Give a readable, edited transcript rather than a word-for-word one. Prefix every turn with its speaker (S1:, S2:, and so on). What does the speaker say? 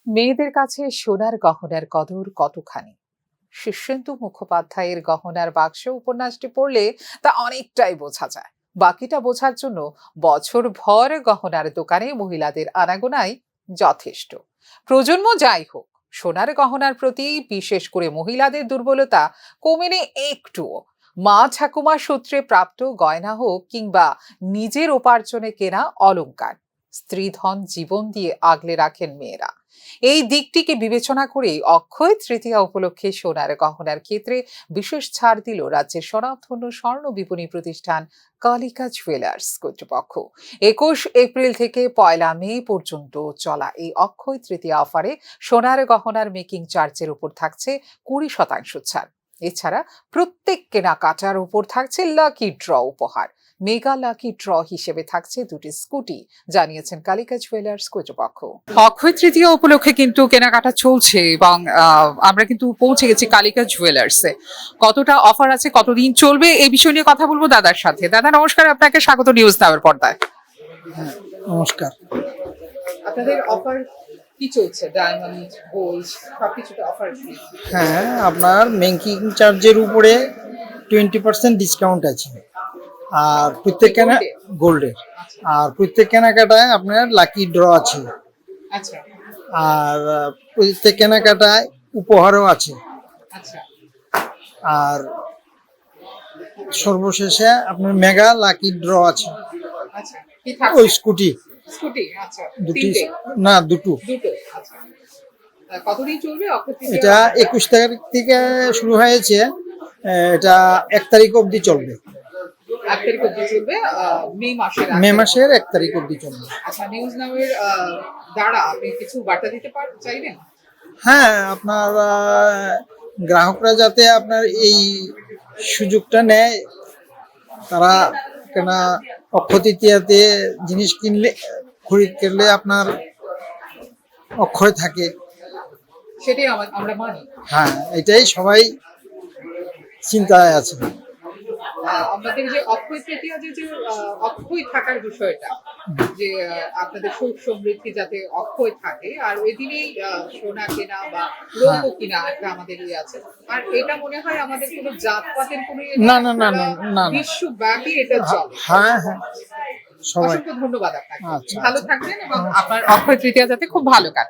S1: মেয়েদের কাছে সোনার গহনার কদর কতখানি? শীর্ষেন্দু মুখোপাধ্যায়ের গহনার বাক্স উপন্যাসটি পড়লে তা অনেকটাই বোঝা যায়। বাকিটা বোঝার জন্য বছরভর গহনার দোকানে মহিলাদের আনাগোনাই যথেষ্ট। প্রজন্ম যাই হোক, সোনার গহনার প্রতি বিশেষ করে মহিলাদের দুর্বলতা কমেনি একটুও। মা ঠাকুমা সূত্রে প্রাপ্ত গয়না হোক কিংবা নিজের উপার্জনে কেনা অলংকার, স্ত্রীধন জীবন দিয়ে আগলে রাখেন মেয়েরা। এই দিকটিকে বিবেচনা করে অক্ষয় তৃতীয়া উপলক্ষে সোনার গহনার ক্ষেত্রে বিশেষ ছাড় দিল রাজ্যের স্বনামধন্য স্বর্ণ বিপণী প্রতিষ্ঠান কালিকা জুয়েলার্স কর্তৃপক্ষ। 21 এপ্রিল থেকে 1 মে পর্যন্ত চলা এই অক্ষয় তৃতীয়া অফারে সোনার গহনার মেকিং চার্জের উপর থাকছে 20% ছাড়। এছাড়া প্রত্যেক কেনাকাটার উপর থাকছে লাকি ড্র উপহার। মেগা লাকি ড্র হিসেবে থাকছে 2টি স্কুটি, জানিয়েছেন কালিকা জুয়েলার্স কর্তৃপক্ষ। অক্ষয় তৃতীয়া উপলক্ষে কিন্তু কেনাকাটা চলছে এবং আমরা কিন্তু পৌঁছে গেছি কালিকা জুয়েলার্সে। কতটা অফার আছে, কতদিন চলবে, এই বিষয় নিয়ে কথা বলবো দাদার সাথে। দাদা নমস্কার, আপনাকে স্বাগত নিউজ নাওয়ের পর্দায়।
S2: নমস্কার।
S1: আপনাদের অফার কি চলছে? ডায়মন্ড, গোল্ড সবকিছুতে অফার কি?
S2: হ্যাঁ, আপনার মেকিং চার্জের উপরে 20% ডিসকাউন্ট আছে, আর প্রত্যেক গোল্ডের, আর প্রত্যেক কেনাকাটায় আপনার লাকি ড্র আছে,
S1: আচ্ছা
S2: আর প্রত্যেক কেনাকাটায় উপহারও আছে,
S1: আচ্ছা
S2: আর সর্বশেষে আপনার মেগা লাকি ড্র আছে।
S1: আচ্ছা কি থাকছে?
S2: ওই স্কুটি
S1: স্কুটি, আচ্ছা
S2: দুটি,
S1: তিনটে?
S2: না দুটো।
S1: দুটো, আচ্ছা। কতদিন চলবে অক্ষয় তৃতীয়া?
S2: এটা 21 তারিখ থেকে শুরু হয়েছে, এটা 1 তারিখ অবধি চলবে।
S1: 1 তারিখ অবধি চলবে,
S2: মে মাসের 1 তারিখ অবধি চলবে।
S1: আচ্ছা, নিউজ নাওয়ের দ্বারা আপনি কিছু বার্তা দিতে চাইবেন?
S2: হ্যাঁ, আপনার গ্রাহকরা যাতে আপনার এই সুযোগটা নেয়, তারা কেনা অক্ষয় তৃতীয়াতে জিনিস কিনলে, খরিদ করলে আপনার অক্ষয় থাকে।
S1: সেটাই আমরা মানি।
S2: হ্যাঁ, এটাই সবাই চিন্তায় আছে।
S1: আমাদের যে অক্ষয় তৃতীয়া যে অক্ষয় থাকার বিষয়টা, যে আপনাদের সুখ সমৃদ্ধি যাতে অক্ষয় থাকে, আর ওই দিনেই সোনা কেনা বা রৌপ্য কিনা একটা আমাদের ইয়ে আছে। আর এটা মনে হয় আমাদের কোনো জাতপাতের কোনো
S2: না না না না না,
S1: বিশ্বব্যাপী এটা চলে।
S2: হ্যাঁ হ্যাঁ, সবাই।
S1: অসংখ্য ধন্যবাদ আপনাকে।
S2: আচ্ছা,
S1: ভালো থাকবেন এবং আপনার অক্ষয় তৃতীয়া যাতে খুব ভালো কাটে।